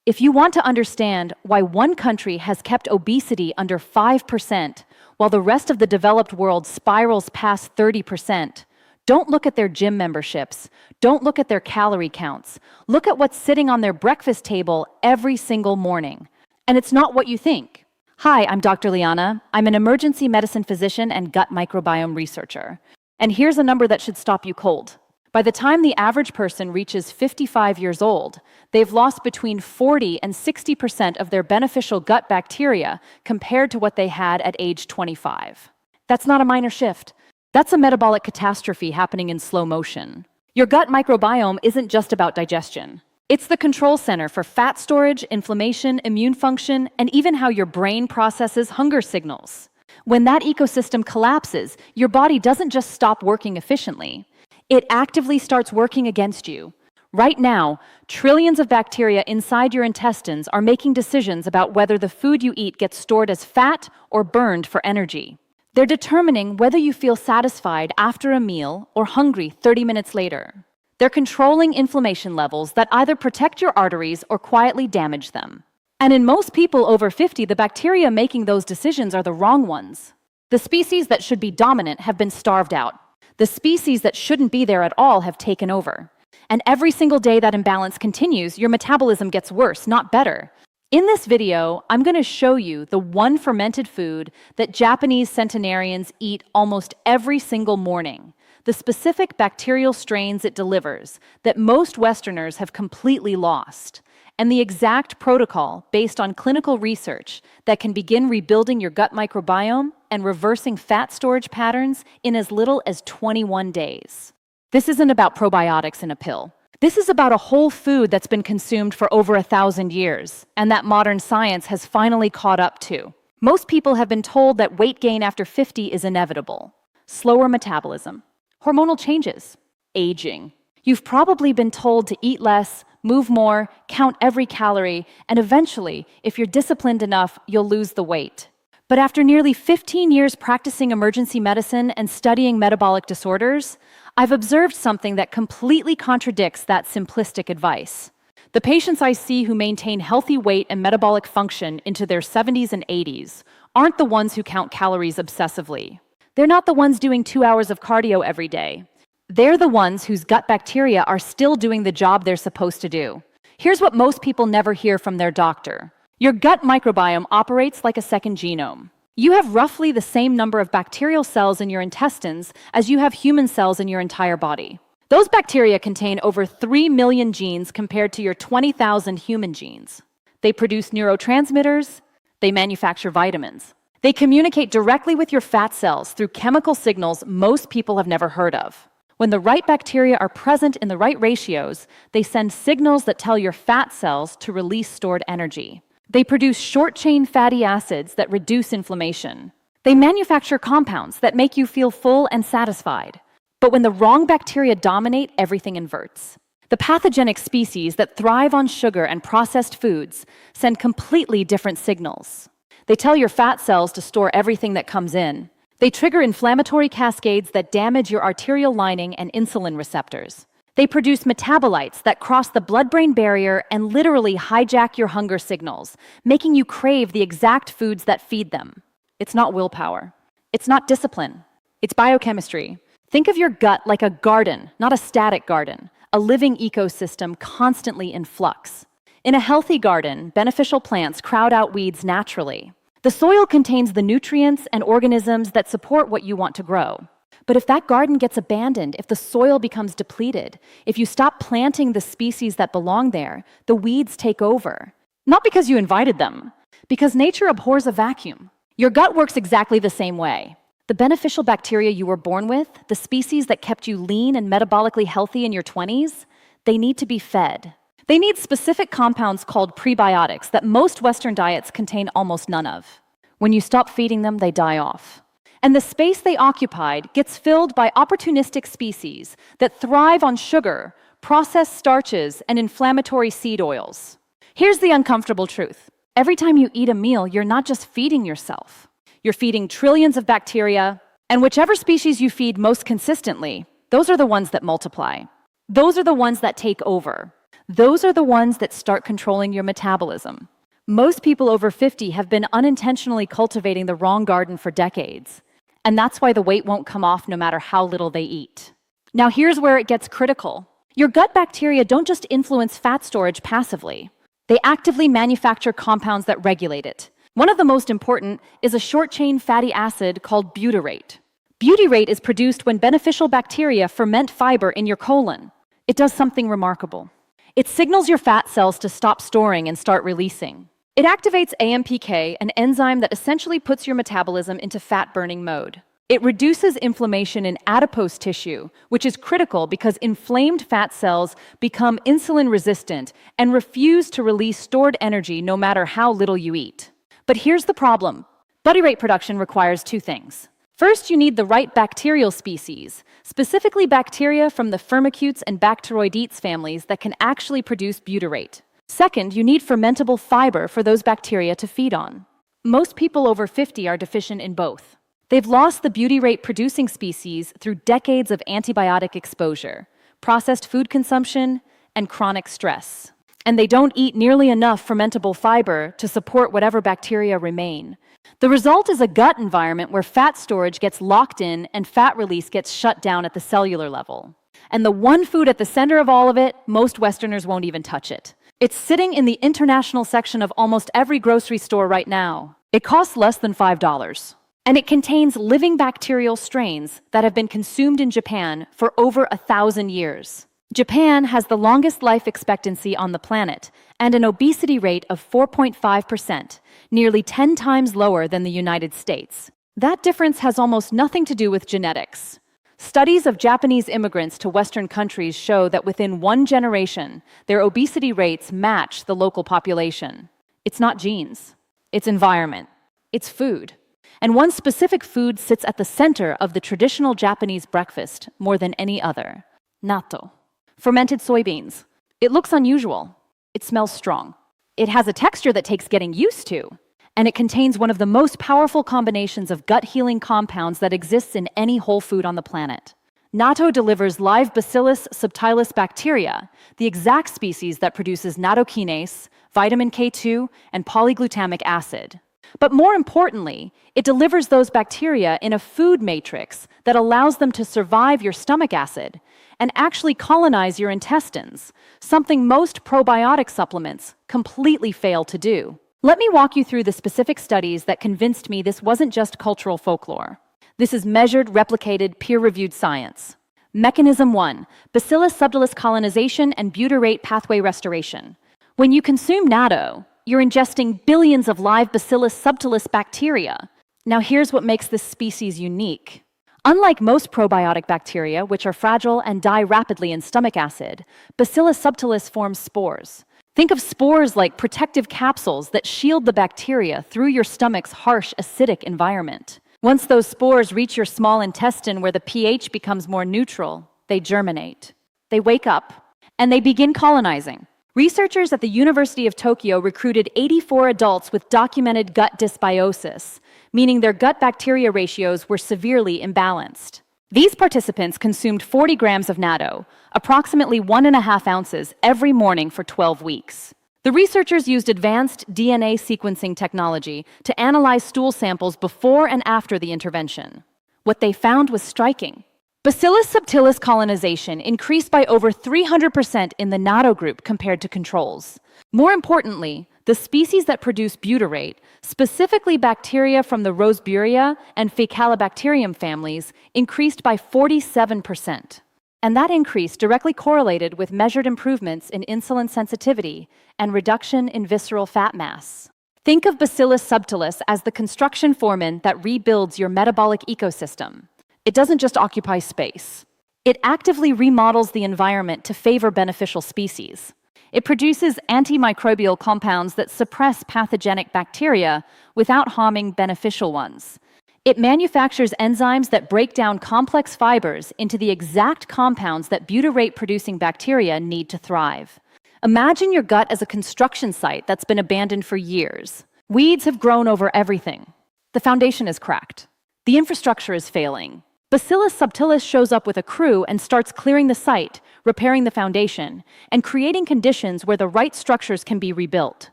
If you want to understand why one country has kept obesity under 5%, while the rest of the developed world spirals past 30%, don't look at their gym memberships. Don't look at their calorie counts. Look at what's sitting on their breakfast table every single morning. And it's not what you think. Hi, I'm Dr. Liana. I'm an emergency medicine physician and gut microbiome researcher. And here's a number that should stop you cold. By the time the average person reaches 55 years old, they've lost between 40 and 60% of their beneficial gut bacteria compared to what they had at age 25. That's not a minor shift. That's a metabolic catastrophe happening in slow motion. Your gut microbiome isn't just about digestion. It's the control center for fat storage, inflammation, immune function, and even how your brain processes hunger signals. When that ecosystem collapses, your body doesn't just stop working efficiently. It actively starts working against you. Right now, trillions of bacteria inside your intestines are making decisions about whether the food you eat gets stored as fat or burned for energy. They're determining whether you feel satisfied after a meal or hungry 30 minutes later. They're controlling inflammation levels that either protect your arteries or quietly damage them. And in most people over 50, the bacteria making those decisions are the wrong ones. The species that should be dominant have been starved out. The species that shouldn't be there at all have taken over. And every single day that imbalance continues, your metabolism gets worse, not better. In this video, I'm going to show you the one fermented food that Japanese centenarians eat almost every single morning, the specific bacterial strains it delivers that most Westerners have completely lost, and the exact protocol based on clinical research that can begin rebuilding your gut microbiome and reversing fat storage patterns in as little as 21 days. This isn't about probiotics in a pill. This is about a whole food that's been consumed for over 1,000 years, and that modern science has finally caught up to. Most people have been told that weight gain after 50 is inevitable. Slower metabolism, hormonal changes, aging. You've probably been told to eat less, move more, count every calorie, and eventually, if you're disciplined enough, you'll lose the weight. But after nearly 15 years practicing emergency medicine and studying metabolic disorders, I've observed something that completely contradicts that simplistic advice. The patients I see who maintain healthy weight and metabolic function into their 70s and 80s aren't the ones who count calories obsessively. They're not the ones doing 2 hours of cardio every day. They're the ones whose gut bacteria are still doing the job they're supposed to do. Here's what most people never hear from their doctor. Your gut microbiome operates like a second genome. You have roughly the same number of bacterial cells in your intestines as you have human cells in your entire body. Those bacteria contain over 3 million genes compared to your 20,000 human genes. They produce neurotransmitters. They manufacture vitamins. They communicate directly with your fat cells through chemical signals most people have never heard of. When the right bacteria are present in the right ratios, they send signals that tell your fat cells to release stored energy. They produce short-chain fatty acids that reduce inflammation. They manufacture compounds that make you feel full and satisfied. But when the wrong bacteria dominate, everything inverts. The pathogenic species that thrive on sugar and processed foods send completely different signals. They tell your fat cells to store everything that comes in. They trigger inflammatory cascades that damage your arterial lining and insulin receptors. They produce metabolites that cross the blood-brain barrier and literally hijack your hunger signals, making you crave the exact foods that feed them. It's not willpower. It's not discipline. It's biochemistry. Think of your gut like a garden, not a static garden, a living ecosystem constantly in flux. In a healthy garden, beneficial plants crowd out weeds naturally. The soil contains the nutrients and organisms that support what you want to grow. But if that garden gets abandoned, if the soil becomes depleted, if you stop planting the species that belong there, the weeds take over. Not because you invited them, because nature abhors a vacuum. Your gut works exactly the same way. The beneficial bacteria you were born with, the species that kept you lean and metabolically healthy in your 20s, they need to be fed. They need specific compounds called prebiotics that most Western diets contain almost none of. When you stop feeding them, they die off. And the space they occupied gets filled by opportunistic species that thrive on sugar, processed starches, and inflammatory seed oils. Here's the uncomfortable truth. Every time you eat a meal, you're not just feeding yourself. You're feeding trillions of bacteria, and whichever species you feed most consistently, those are the ones that multiply. Those are the ones that take over. Those are the ones that start controlling your metabolism. Most people over 50 have been unintentionally cultivating the wrong garden for decades, and that's why the weight won't come off no matter how little they eat. Now here's where it gets critical. Your gut bacteria don't just influence fat storage passively. They actively manufacture compounds that regulate it. One of the most important is a short-chain fatty acid called butyrate. Butyrate is produced when beneficial bacteria ferment fiber in your colon. It does something remarkable. It signals your fat cells to stop storing and start releasing. It activates AMPK, an enzyme that essentially puts your metabolism into fat-burning mode. It reduces inflammation in adipose tissue, which is critical because inflamed fat cells become insulin-resistant and refuse to release stored energy no matter how little you eat. But here's the problem. Butyrate production requires two things. First, you need the right bacterial species, specifically bacteria from the Firmicutes and Bacteroidetes families that can actually produce butyrate. Second, you need fermentable fiber for those bacteria to feed on. Most people over 50 are deficient in both. They've lost the butyrate-producing species through decades of antibiotic exposure, processed food consumption, and chronic stress. And they don't eat nearly enough fermentable fiber to support whatever bacteria remain. The result is a gut environment where fat storage gets locked in and fat release gets shut down at the cellular level. And the one food at the center of all of it, most Westerners won't even touch it. It's sitting in the international section of almost every grocery store right now. It costs less than $5. And it contains living bacterial strains that have been consumed in Japan for over 1,000 years. Japan has the longest life expectancy on the planet and an obesity rate of 4.5%, nearly 10 times lower than the United States. That difference has almost nothing to do with genetics. Studies of Japanese immigrants to Western countries show that within one generation, their obesity rates match the local population. It's not genes, it's environment, it's food. And one specific food sits at the center of the traditional Japanese breakfast more than any other: natto. Fermented soybeans. It looks unusual. It smells strong. It has a texture that takes getting used to. And it contains one of the most powerful combinations of gut-healing compounds that exists in any whole food on the planet. Natto delivers live Bacillus subtilis bacteria, the exact species that produces nattokinase, vitamin K2, and polyglutamic acid. But more importantly, it delivers those bacteria in a food matrix that allows them to survive your stomach acid and actually colonize your intestines, something most probiotic supplements completely fail to do. Let me walk you through the specific studies that convinced me this wasn't just cultural folklore. This is measured, replicated, peer-reviewed science. Mechanism 1: Bacillus subtilis colonization and butyrate pathway restoration. When you consume natto, you're ingesting billions of live Bacillus subtilis bacteria. Now here's what makes this species unique. Unlike most probiotic bacteria, which are fragile and die rapidly in stomach acid, Bacillus subtilis forms spores. Think of spores like protective capsules that shield the bacteria through your stomach's harsh acidic environment. Once those spores reach your small intestine where the pH becomes more neutral, they germinate. They wake up, and they begin colonizing. Researchers at the University of Tokyo recruited 84 adults with documented gut dysbiosis, meaning their gut bacteria ratios were severely imbalanced. These participants consumed 40 grams of natto, approximately 1.5 ounces, every morning for 12 weeks. The researchers used advanced DNA sequencing technology to analyze stool samples before and after the intervention. What they found was striking. Bacillus subtilis colonization increased by over 300% in the natto group compared to controls. More importantly, the species that produce butyrate, specifically bacteria from the Roseburia and Faecalibacterium families, increased by 47%. And that increase directly correlated with measured improvements in insulin sensitivity and reduction in visceral fat mass. Think of Bacillus subtilis as the construction foreman that rebuilds your metabolic ecosystem. It doesn't just occupy space. It actively remodels the environment to favor beneficial species. It produces antimicrobial compounds that suppress pathogenic bacteria without harming beneficial ones. It manufactures enzymes that break down complex fibers into the exact compounds that butyrate-producing bacteria need to thrive. Imagine your gut as a construction site that's been abandoned for years. Weeds have grown over everything. The foundation is cracked. The infrastructure is failing. Bacillus subtilis shows up with a crew and starts clearing the site, repairing the foundation, and creating conditions where the right structures can be rebuilt.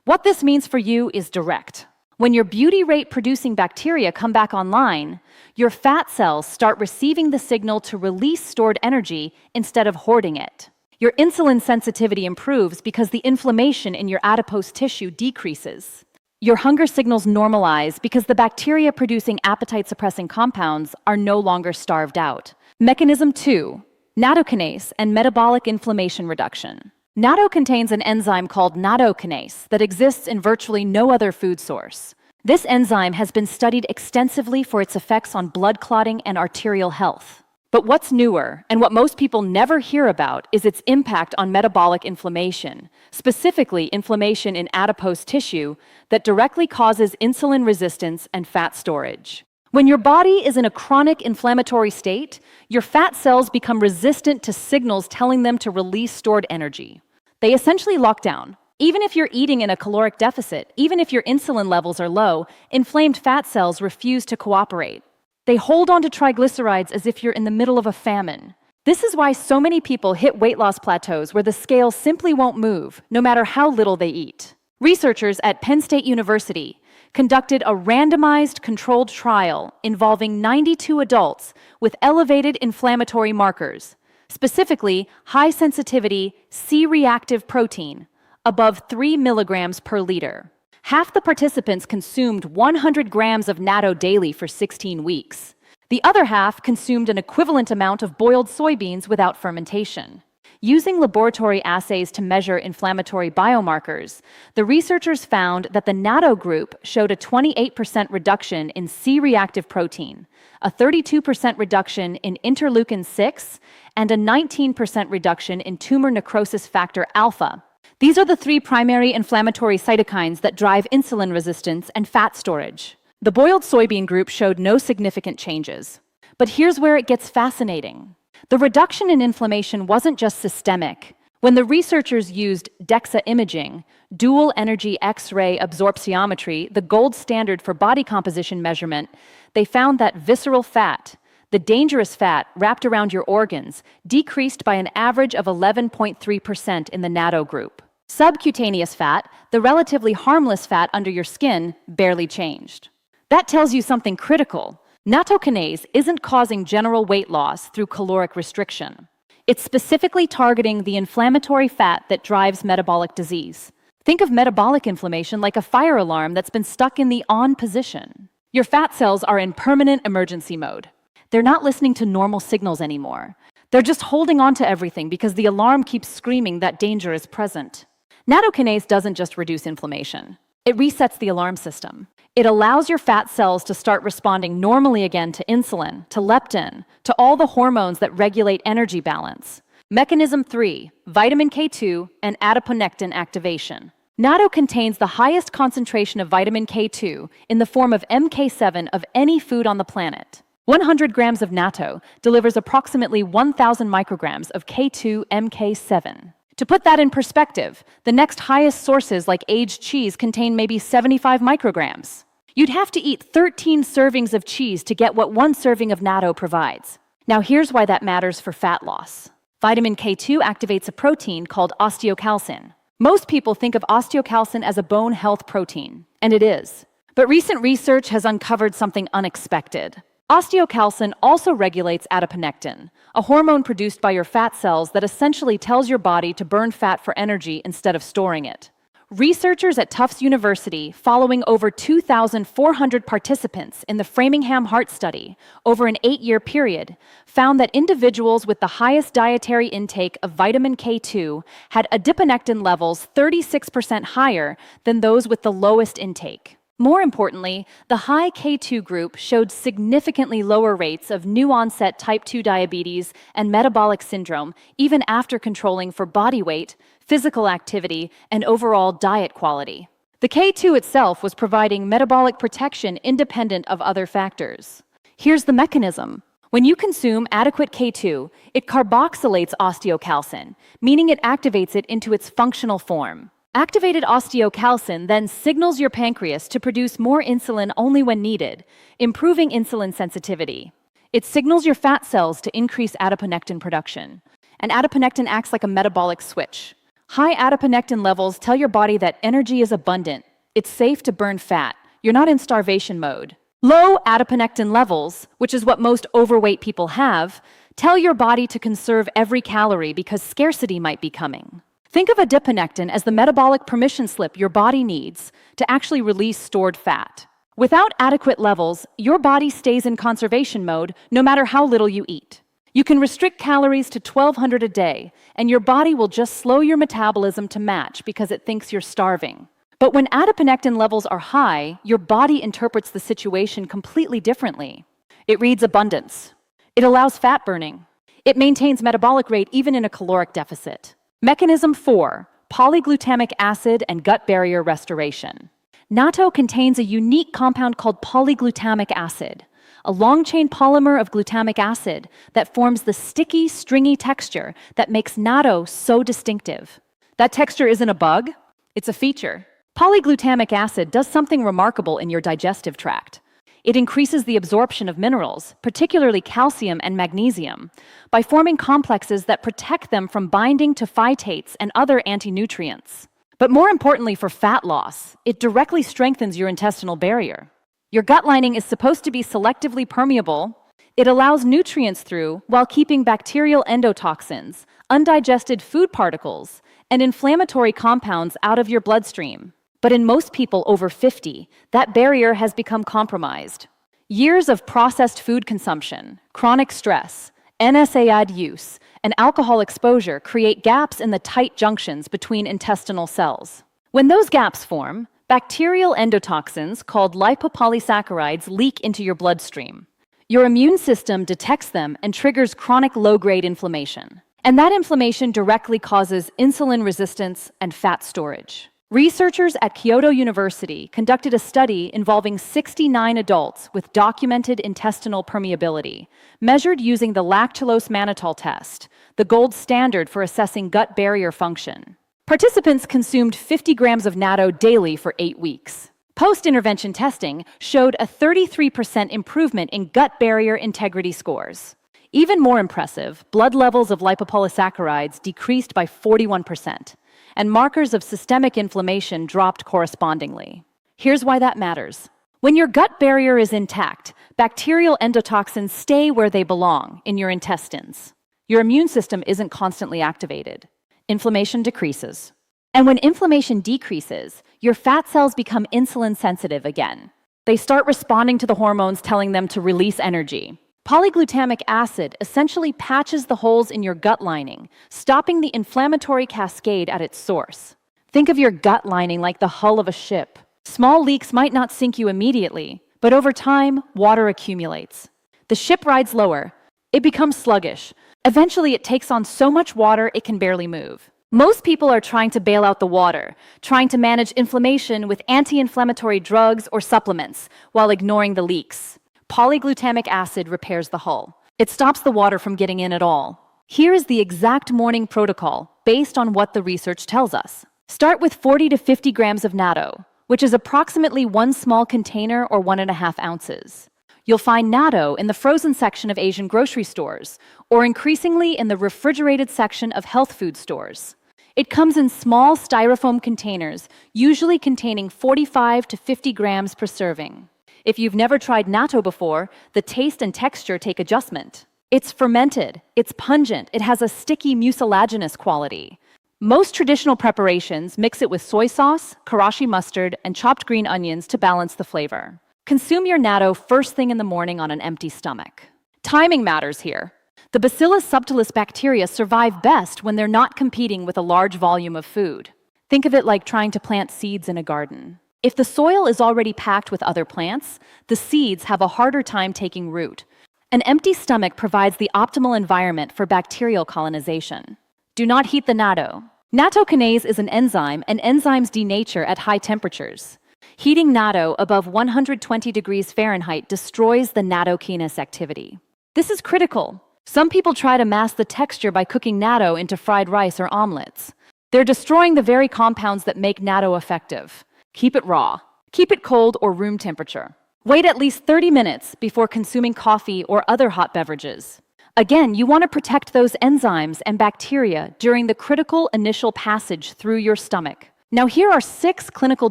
What this means for you is direct. When your beauty rate producing bacteria come back online, your fat cells start receiving the signal to release stored energy instead of hoarding it. Your insulin sensitivity improves because the inflammation in your adipose tissue decreases. Your hunger signals normalize because the bacteria producing appetite-suppressing compounds are no longer starved out. Mechanism 2. Nattokinase and metabolic inflammation reduction. Natto contains an enzyme called nattokinase that exists in virtually no other food source. This enzyme has been studied extensively for its effects on blood clotting and arterial health. But what's newer, and what most people never hear about, is its impact on metabolic inflammation, specifically inflammation in adipose tissue that directly causes insulin resistance and fat storage. When your body is in a chronic inflammatory state, your fat cells become resistant to signals telling them to release stored energy. They essentially lock down. Even if you're eating in a caloric deficit, even if your insulin levels are low, inflamed fat cells refuse to cooperate. They hold on to triglycerides as if you're in the middle of a famine. This is why so many people hit weight loss plateaus where the scale simply won't move, no matter how little they eat. Researchers at Penn State University conducted a randomized controlled trial involving 92 adults with elevated inflammatory markers, specifically high sensitivity C-reactive protein, above 3 milligrams per liter. Half the participants consumed 100 grams of natto daily for 16 weeks. The other half consumed an equivalent amount of boiled soybeans without fermentation. Using laboratory assays to measure inflammatory biomarkers, the researchers found that the natto group showed a 28% reduction in C-reactive protein, a 32% reduction in interleukin-6, and a 19% reduction in tumor necrosis factor alpha. These are the three primary inflammatory cytokines that drive insulin resistance and fat storage. The boiled soybean group showed no significant changes. But here's where it gets fascinating. The reduction in inflammation wasn't just systemic. When the researchers used DEXA imaging, dual energy X-ray absorptiometry, the gold standard for body composition measurement, they found that visceral fat, the dangerous fat wrapped around your organs, decreased by an average of 11.3% in the natto group. Subcutaneous fat, the relatively harmless fat under your skin, barely changed. That tells you something critical. Nattokinase isn't causing general weight loss through caloric restriction. It's specifically targeting the inflammatory fat that drives metabolic disease. Think of metabolic inflammation like a fire alarm that's been stuck in the on position. Your fat cells are in permanent emergency mode. They're not listening to normal signals anymore. They're just holding on to everything because the alarm keeps screaming that danger is present. Nattokinase doesn't just reduce inflammation. It resets the alarm system. It allows your fat cells to start responding normally again to insulin, to leptin, to all the hormones that regulate energy balance. Mechanism 3, vitamin K2 and adiponectin activation. Natto contains the highest concentration of vitamin K2 in the form of MK7 of any food on the planet. 100 grams of natto delivers approximately 1,000 micrograms of K2 MK7. To put that in perspective, the next highest sources like aged cheese contain maybe 75 micrograms. You'd have to eat 13 servings of cheese to get what one serving of natto provides. Now here's why that matters for fat loss. Vitamin K2 activates a protein called osteocalcin. Most people think of osteocalcin as a bone health protein, and it is. But recent research has uncovered something unexpected. Osteocalcin also regulates adiponectin, a hormone produced by your fat cells that essentially tells your body to burn fat for energy instead of storing it. Researchers at Tufts University, following over 2,400 participants in the Framingham Heart Study over an 8-year period, found that individuals with the highest dietary intake of vitamin K2 had adiponectin levels 36% higher than those with the lowest intake. More importantly, the high K2 group showed significantly lower rates of new-onset type 2 diabetes and metabolic syndrome even after controlling for body weight, physical activity, and overall diet quality. The K2 itself was providing metabolic protection independent of other factors. Here's the mechanism. When you consume adequate K2, it carboxylates osteocalcin, meaning it activates it into its functional form. Activated osteocalcin then signals your pancreas to produce more insulin only when needed, improving insulin sensitivity. It signals your fat cells to increase adiponectin production. and adiponectin acts like a metabolic switch. High adiponectin levels tell your body that energy is abundant. It's safe to burn fat. You're not in starvation mode. Low adiponectin levels, which is what most overweight people have, tell your body to conserve every calorie because scarcity might be coming. Think of adiponectin as the metabolic permission slip your body needs to actually release stored fat. Without adequate levels, your body stays in conservation mode no matter how little you eat. You can restrict calories to 1,200 a day, and your body will just slow your metabolism to match because it thinks you're starving. But when adiponectin levels are high, your body interprets the situation completely differently. It reads abundance. It allows fat burning. It maintains metabolic rate even in a caloric deficit. Mechanism 4, polyglutamic acid and gut barrier restoration. Natto contains a unique compound called polyglutamic acid, a long-chain polymer of glutamic acid that forms the sticky, stringy texture that makes natto so distinctive. That texture isn't a bug, it's a feature. Polyglutamic acid does something remarkable in your digestive tract. It increases the absorption of minerals, particularly calcium and magnesium, by forming complexes that protect them from binding to phytates and other anti-nutrients. But more importantly for fat loss, it directly strengthens your intestinal barrier. Your gut lining is supposed to be selectively permeable. It allows nutrients through while keeping bacterial endotoxins, undigested food particles, and inflammatory compounds out of your bloodstream. But in most people over 50, that barrier has become compromised. Years of processed food consumption, chronic stress, NSAID use, and alcohol exposure create gaps in the tight junctions between intestinal cells. When those gaps form, bacterial endotoxins called lipopolysaccharides leak into your bloodstream. Your immune system detects them and triggers chronic low-grade inflammation. And that inflammation directly causes insulin resistance and fat storage. Researchers at Kyoto University conducted a study involving 69 adults with documented intestinal permeability, measured using the lactulose mannitol test, the gold standard for assessing gut barrier function. Participants consumed 50 grams of natto daily for 8 weeks. Post-intervention testing showed a 33% improvement in gut barrier integrity scores. Even more impressive, blood levels of lipopolysaccharides decreased by 41%. And markers of systemic inflammation dropped correspondingly. Here's why that matters. When your gut barrier is intact, bacterial endotoxins stay where they belong, in your intestines. Your immune system isn't constantly activated. Inflammation decreases. And when inflammation decreases, your fat cells become insulin sensitive again. They start responding to the hormones telling them to release energy. Polyglutamic acid essentially patches the holes in your gut lining, stopping the inflammatory cascade at its source. Think of your gut lining like the hull of a ship. Small leaks might not sink you immediately, but over time, water accumulates. The ship rides lower. It becomes sluggish. Eventually, it takes on so much water it can barely move. Most people are trying to bail out the water, trying to manage inflammation with anti-inflammatory drugs or supplements, while ignoring the leaks. Polyglutamic acid repairs the hull. It stops the water from getting in at all. Here is the exact morning protocol based on what the research tells us. Start with 40 to 50 grams of natto, which is approximately 1 small container or 1.5 ounces. You'll find natto in the frozen section of Asian grocery stores, or increasingly in the refrigerated section of health food stores. It comes in small styrofoam containers, usually containing 45 to 50 grams per serving. If you've never tried natto before, the taste and texture take adjustment. It's fermented, it's pungent, it has a sticky mucilaginous quality. Most traditional preparations mix it with soy sauce, karashi mustard, and chopped green onions to balance the flavor. Consume your natto first thing in the morning on an empty stomach. Timing matters here. The Bacillus subtilis bacteria survive best when they're not competing with a large volume of food. Think of it like trying to plant seeds in a garden. If the soil is already packed with other plants, the seeds have a harder time taking root. An empty stomach provides the optimal environment for bacterial colonization. Do not heat the natto. Nattokinase is an enzyme, and enzymes denature at high temperatures. Heating natto above 120 degrees Fahrenheit destroys the nattokinase activity. This is critical. Some people try to mask the texture by cooking natto into fried rice or omelets. They're destroying the very compounds that make natto effective. Keep it raw. Keep it cold or room temperature. Wait at least 30 minutes before consuming coffee or other hot beverages. Again, you want to protect those enzymes and bacteria during the critical initial passage through your stomach. Now, here are 6 clinical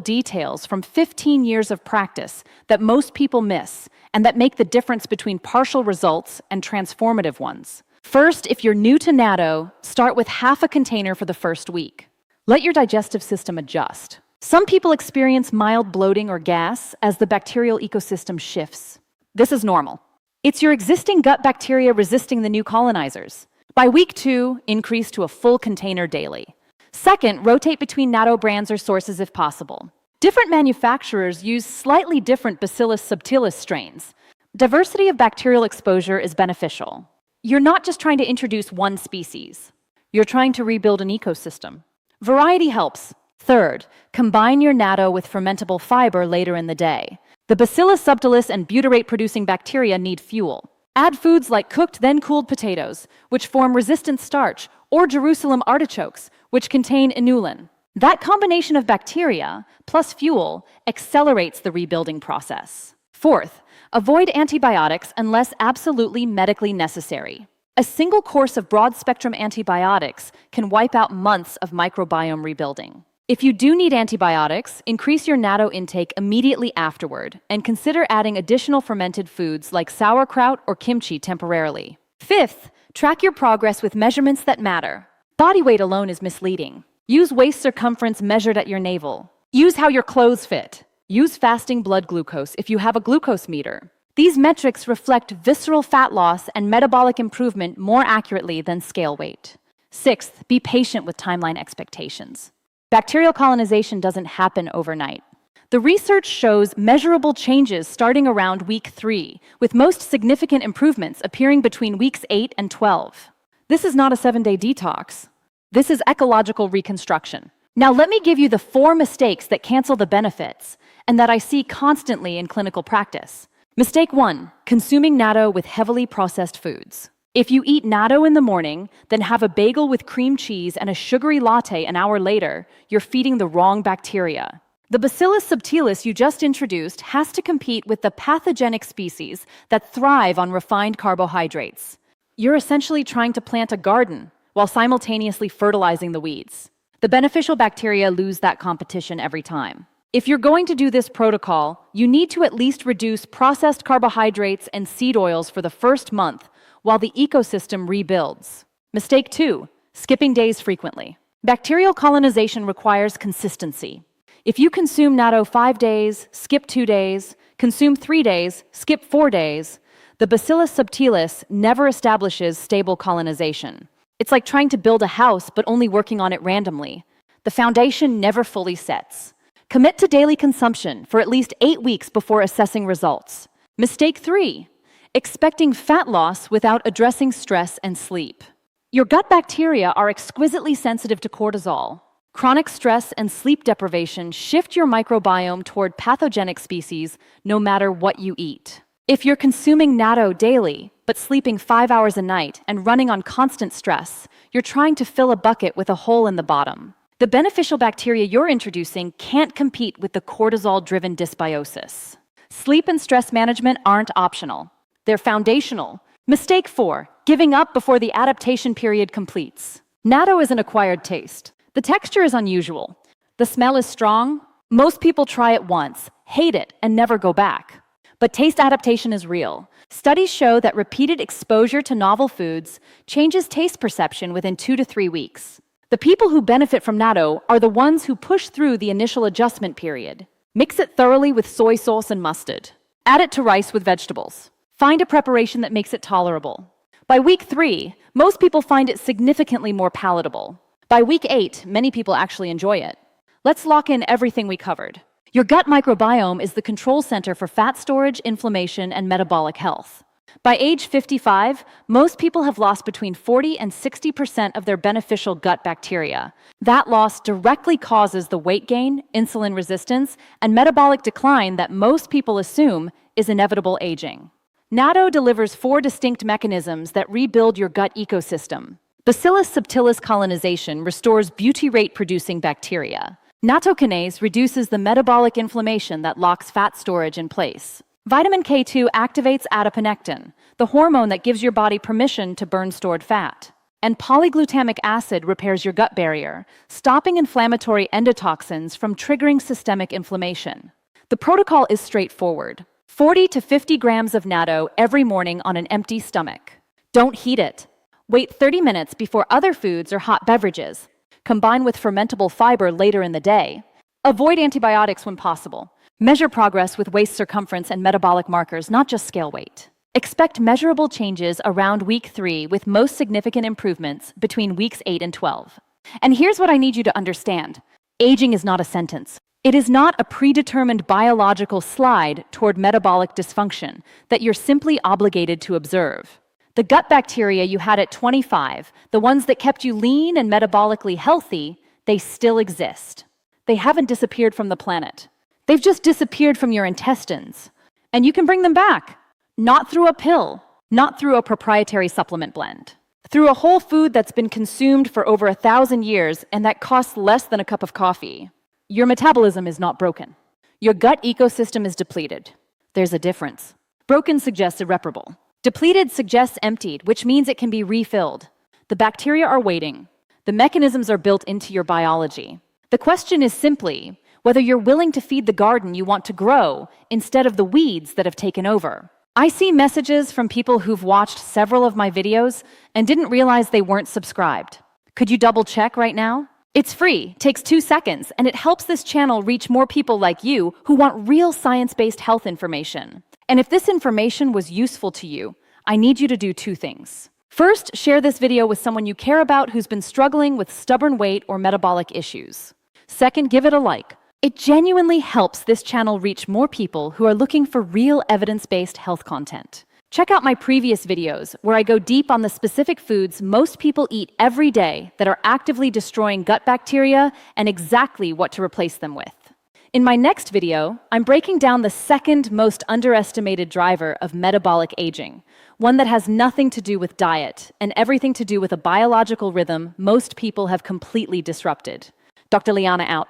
details from 15 years of practice that most people miss and that make the difference between partial results and transformative ones. First, if you're new to natto, start with half a container for the first week. Let your digestive system adjust. Some people experience mild bloating or gas as the bacterial ecosystem shifts. This is normal. It's your existing gut bacteria resisting the new colonizers. By week 2, increase to a full container daily. Second, rotate between natto brands or sources if possible. Different manufacturers use slightly different Bacillus subtilis strains. Diversity of bacterial exposure is beneficial. You're not just trying to introduce one species. You're trying to rebuild an ecosystem. Variety helps. Third, combine your natto with fermentable fiber later in the day. The Bacillus subtilis and butyrate-producing bacteria need fuel. Add foods like cooked then cooled potatoes, which form resistant starch, or Jerusalem artichokes, which contain inulin. That combination of bacteria plus fuel accelerates the rebuilding process. Fourth, avoid antibiotics unless absolutely medically necessary. A single course of broad-spectrum antibiotics can wipe out months of microbiome rebuilding. If you do need antibiotics, increase your natto intake immediately afterward and consider adding additional fermented foods like sauerkraut or kimchi temporarily. Fifth, track your progress with measurements that matter. Body weight alone is misleading. Use waist circumference measured at your navel. Use how your clothes fit. Use fasting blood glucose if you have a glucose meter. These metrics reflect visceral fat loss and metabolic improvement more accurately than scale weight. Sixth, be patient with timeline expectations. Bacterial colonization doesn't happen overnight. The research shows measurable changes starting around week 3, with most significant improvements appearing between weeks 8 and 12. This is not a 7-day detox. This is ecological reconstruction. Now let me give you the 4 mistakes that cancel the benefits and that I see constantly in clinical practice. Mistake 1, consuming natto with heavily processed foods. If you eat natto in the morning, then have a bagel with cream cheese and a sugary latte an hour later, you're feeding the wrong bacteria. The Bacillus subtilis you just introduced has to compete with the pathogenic species that thrive on refined carbohydrates. You're essentially trying to plant a garden while simultaneously fertilizing the weeds. The beneficial bacteria lose that competition every time. If you're going to do this protocol, you need to at least reduce processed carbohydrates and seed oils for the first month while the ecosystem rebuilds. Mistake 2, skipping days frequently. Bacterial colonization requires consistency. If you consume natto 5 days, skip 2 days, consume 3 days, skip 4 days, the Bacillus subtilis never establishes stable colonization. It's like trying to build a house but only working on it randomly. The foundation never fully sets. Commit to daily consumption for at least 8 weeks before assessing results. Mistake 3, expecting fat loss without addressing stress and sleep. Your gut bacteria are exquisitely sensitive to cortisol. Chronic stress and sleep deprivation shift your microbiome toward pathogenic species no matter what you eat. If you're consuming natto daily, but sleeping 5 hours a night and running on constant stress, you're trying to fill a bucket with a hole in the bottom. The beneficial bacteria you're introducing can't compete with the cortisol-driven dysbiosis. Sleep and stress management aren't optional. They're foundational. Mistake 4, giving up before the adaptation period completes. Natto is an acquired taste. The texture is unusual. The smell is strong. Most people try it once, hate it, and never go back. But taste adaptation is real. Studies show that repeated exposure to novel foods changes taste perception within 2 to 3 weeks. The people who benefit from natto are the ones who push through the initial adjustment period. Mix it thoroughly with soy sauce and mustard. Add it to rice with vegetables. Find a preparation that makes it tolerable. By week 3, most people find it significantly more palatable. By week 8, many people actually enjoy it. Let's lock in everything we covered. Your gut microbiome is the control center for fat storage, inflammation, and metabolic health. By age 55, most people have lost between 40 and 60% of their beneficial gut bacteria. That loss directly causes the weight gain, insulin resistance, and metabolic decline that most people assume is inevitable aging. Natto delivers 4 distinct mechanisms that rebuild your gut ecosystem. Bacillus subtilis colonization restores butyrate-producing bacteria. Nattokinase reduces the metabolic inflammation that locks fat storage in place. Vitamin K2 activates adiponectin, the hormone that gives your body permission to burn stored fat. And polyglutamic acid repairs your gut barrier, stopping inflammatory endotoxins from triggering systemic inflammation. The protocol is straightforward. 40 to 50 grams of natto every morning on an empty stomach. Don't heat it. Wait 30 minutes before other foods or hot beverages. Combine with fermentable fiber later in the day. Avoid antibiotics when possible. Measure progress with waist circumference and metabolic markers, not just scale weight. Expect measurable changes around week 3 with most significant improvements between weeks 8 and 12. And here's what I need you to understand. Aging is not a sentence. It is not a predetermined biological slide toward metabolic dysfunction that you're simply obligated to observe. The gut bacteria you had at 25, the ones that kept you lean and metabolically healthy, they still exist. They haven't disappeared from the planet. They've just disappeared from your intestines. And you can bring them back. Not through a pill, not through a proprietary supplement blend. Through a whole food that's been consumed for over 1,000 years and that costs less than a cup of coffee. Your metabolism is not broken. Your gut ecosystem is depleted. There's a difference. Broken suggests irreparable. Depleted suggests emptied, which means it can be refilled. The bacteria are waiting. The mechanisms are built into your biology. The question is simply whether you're willing to feed the garden you want to grow instead of the weeds that have taken over. I see messages from people who've watched several of my videos and didn't realize they weren't subscribed. Could you double check right now? It's free, takes 2 seconds, and it helps this channel reach more people like you who want real science-based health information. And if this information was useful to you, I need you to do 2 things. First, share this video with someone you care about who's been struggling with stubborn weight or metabolic issues. Second, give it a like. It genuinely helps this channel reach more people who are looking for real evidence-based health content. Check out my previous videos where I go deep on the specific foods most people eat every day that are actively destroying gut bacteria and exactly what to replace them with. In my next video, I'm breaking down the second most underestimated driver of metabolic aging, one that has nothing to do with diet and everything to do with a biological rhythm most people have completely disrupted. Dr. Liana out.